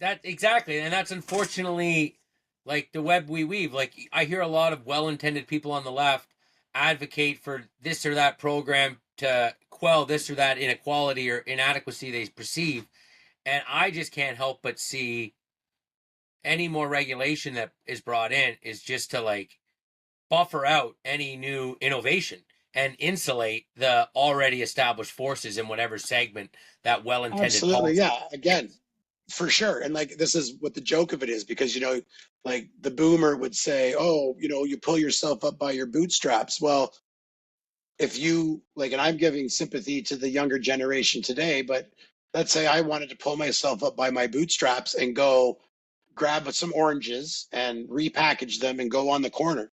That exactly. And that's unfortunately like the web we weave. Like I hear a lot of well-intended people on the left advocate for this or that program to quell this or that inequality or inadequacy they perceive. And I just can't help but see any more regulation that is brought in is just to like buffer out any new innovation and insulate the already established forces in whatever segment that well-intended Absolutely, yeah. Again, for sure. And like, this is what the joke of it is, because, like the boomer would say, oh, you pull yourself up by your bootstraps. Well, if you like, and I'm giving sympathy to the younger generation today, but let's say I wanted to pull myself up by my bootstraps and go grab some oranges and repackage them and go on the corner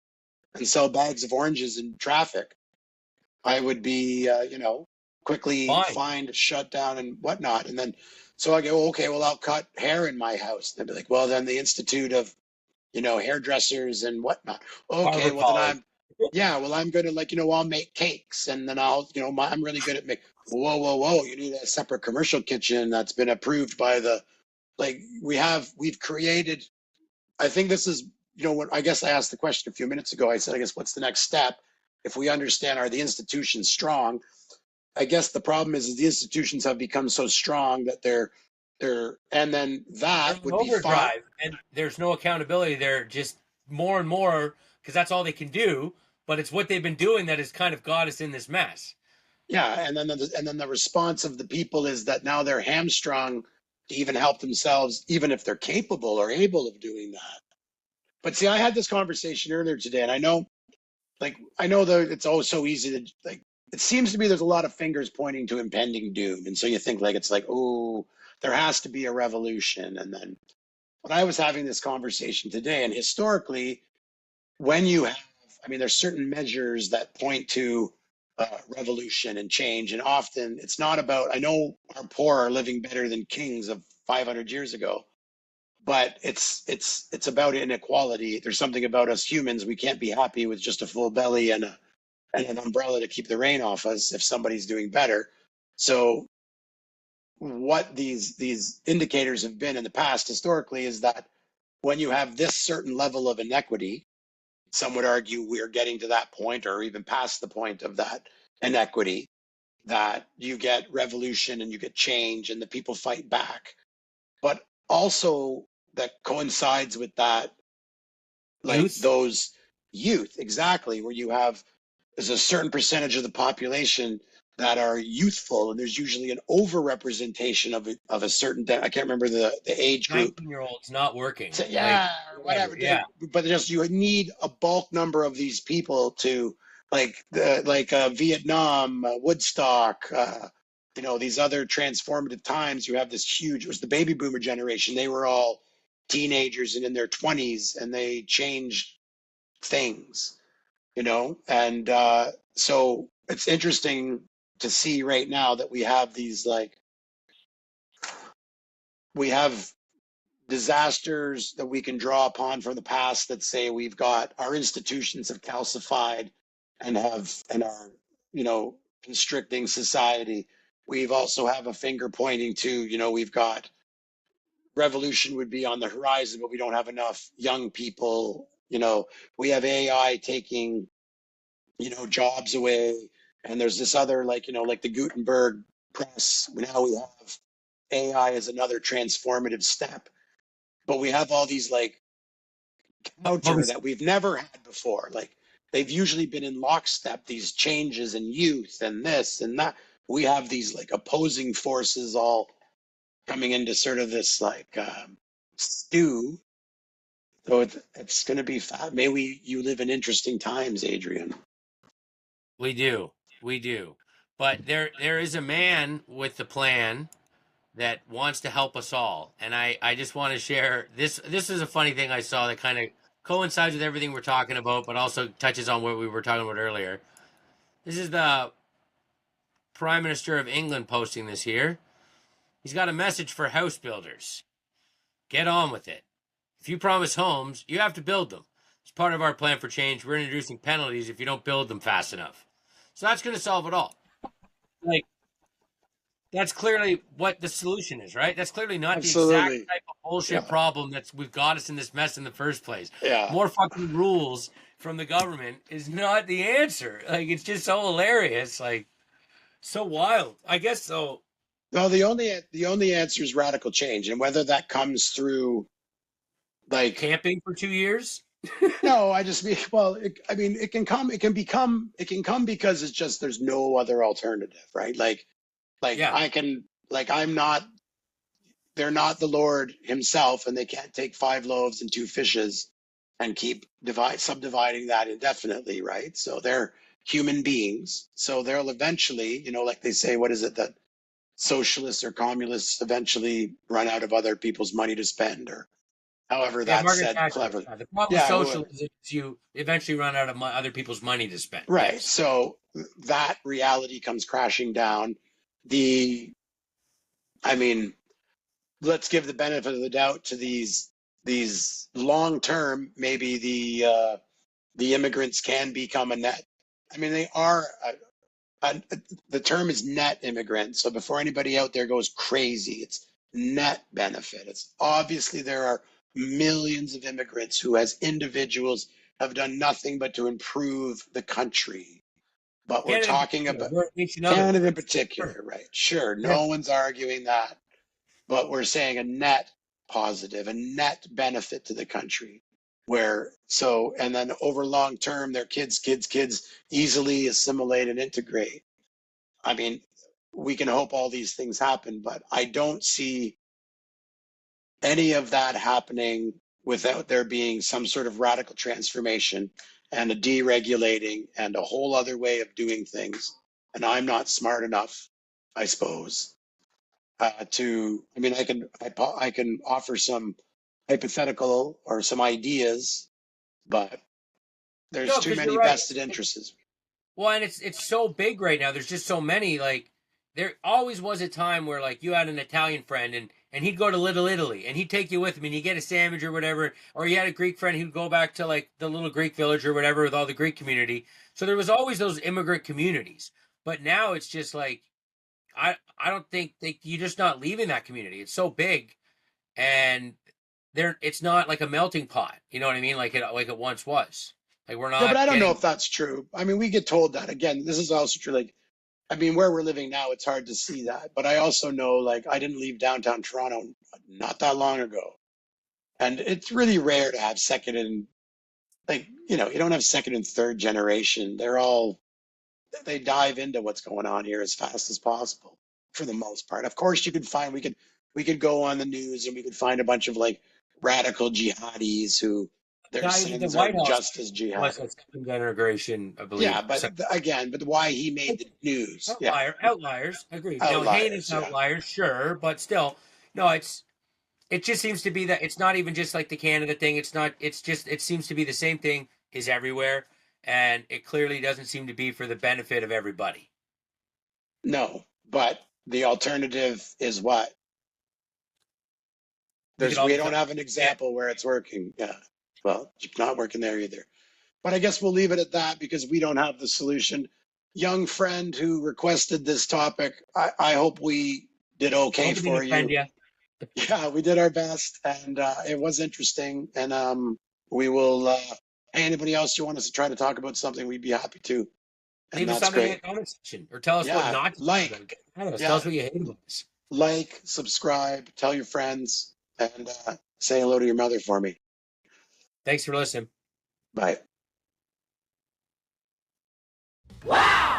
and sell bags of oranges in traffic. I would be, quickly fined, shut down, and whatnot. And then, so I go, okay, well, I'll cut hair in my house. And they'd be like, well, then the Institute of, hairdressers and whatnot. Okay, well, then I'm going to, I'll make cakes. And then I'll, I'm really good at making, whoa. You need a separate commercial kitchen that's been approved by we've created, I think this is, I guess I asked the question a few minutes ago. I said, I guess, what's the next step? If we understand, are the institutions strong? I guess the problem is the institutions have become so strong that they're and then They're that on would be fine. overdrive, and there's no accountability. They're just more and more because that's all they can do. But it's what they've been doing that has kind of got us in this mess. Yeah, and then the response of the people is that now they're hamstrung to even help themselves, even if they're capable or able of doing that. But see, I had this conversation earlier today, and I know that it's always so easy to like. It seems to be there's a lot of fingers pointing to impending doom, and so you think like it's like, oh, there has to be a revolution. And then when I was having this conversation today, and historically, when you have, I mean, there's certain measures that point to revolution and change, and often it's not about. I know our poor are living better than kings of 500 years ago, but it's about inequality. There's something about us humans. We can't be happy with just a full belly and an umbrella to keep the rain off us if somebody's doing better. So what these indicators have been in the past historically is that when you have this certain level of inequity, some would argue we are getting to that point or even past the point of that inequity, that you get revolution and you get change and the people fight back. But also that coincides with that, like Youth. those youth, exactly, where you have there's a certain percentage of the population that are youthful, and there's usually an overrepresentation of a certain. I can't remember the age group. 19-year-olds not working. So, Like yeah, whatever. Yeah. But just you need a bulk number of these people to Vietnam, Woodstock. These other transformative times. You have this huge. It was the baby boomer generation. They were all teenagers and in their 20s, and they changed things. And so it's interesting to see right now that we have these we have disasters that we can draw upon from the past that say we've got our institutions have calcified and are constricting society. We've also have a finger pointing to we've got revolution would be on the horizon, but we don't have enough young people. We have AI taking jobs away. And there's this other, like the Gutenberg press. Now we have AI as another transformative step. But we have all these counter that we've never had before. Like they've usually been in lockstep, these changes in youth and this and that. We have these opposing forces all coming into sort of this stew. So it's going to be fat. You live in interesting times, Adrian. We do. We do. But there is a man with the plan that wants to help us all. And I just want to share this. This is a funny thing I saw that kind of coincides with everything we're talking about, but also touches on what we were talking about earlier. This is the Prime Minister of England posting this here. He's got a message for house builders. Get on with it. If you promise homes, you have to build them. As part of our plan for change, we're introducing penalties if you don't build them fast enough. So that's going to solve it all. Like, that's clearly what the solution is, right? That's clearly not Absolutely. the exact type of bullshit problem that's we've got us in this mess in the first place. Yeah. More fucking rules from the government is not the answer. Like, it's just so hilarious, like so wild. I guess so. No, the only answer is radical change, and whether that comes through Camping for 2 years. no, I just mean it can come because it's just there's no other alternative, right? Yeah. They're not the Lord himself, and they can't take 5 loaves and 2 fishes and keep subdividing that indefinitely, right? So they're human beings, so they'll eventually, like they say, what is it that socialists or communists eventually run out of other people's money to spend, or however that's Margaret said Thatcher. cleverly. The problem with socialism is you eventually run out of other people's money to spend. Right. Yes. So that reality comes crashing down. Let's give the benefit of the doubt to these long term. Maybe the immigrants can become a net. I mean, they are. The term is net immigrant. So before anybody out there goes crazy, it's net benefit. It's obviously there are millions of immigrants who, as individuals, have done nothing but to improve the country. But we're talking about Canada in particular, right? Sure, no one's arguing that. But we're saying a net positive, a net benefit to the country. And then over long term, their kids easily assimilate and integrate. I mean, we can hope all these things happen, but I don't see any of that happening without there being some sort of radical transformation and a deregulating and a whole other way of doing things. And I'm not smart enough, I suppose, I can offer some hypothetical or some ideas, but there's too many vested interests. Well, and it's so big right now. There's just so many. Like, there always was a time where, like, you had an Italian friend and he'd go to Little Italy and he'd take you with him and you get a sandwich or whatever. Or you had a Greek friend who'd go back to, like, the little Greek village or whatever with all the Greek community. So there was always those immigrant communities. But now it's just like, I don't think you're just not leaving that community. It's so big, and it's not like a melting pot. You know what I mean? Like it once was. Like, we're not. Yeah, but I don't know if that's true. I mean, we get told that. Again, this is also true. Like, I mean, where we're living now, it's hard to see that. But I also know, like, I didn't leave downtown Toronto not that long ago, and it's really rare to have second and, like, you don't have second and third generation. They dive into what's going on here as fast as possible for the most part. Of course, we could go on the news and we could find a bunch of, like, radical jihadis who their sins are just as jihad. Second generation, I believe. Yeah, but why he made the news? Outliers, agreed. Heinous outliers, sure, but still, no. It just seems to be that it's not even just like the Canada thing. It's not. It's just it seems to be the same thing is everywhere. And it clearly doesn't seem to be for the benefit of everybody. No, but the alternative is what? We don't have an example where it's working. Yeah. Well, it's not working there either. But I guess we'll leave it at that because we don't have the solution. Young friend who requested this topic, I hope we did okay for you. Yeah, we did our best, and it was interesting. And we will... anybody else you want us to try to talk about something, we'd be happy to. And leave us something in the comment section, or tell us what not to like. Tell us what you hate about us. Like, subscribe, tell your friends, and say hello to your mother for me. Thanks for listening. Bye. Wow!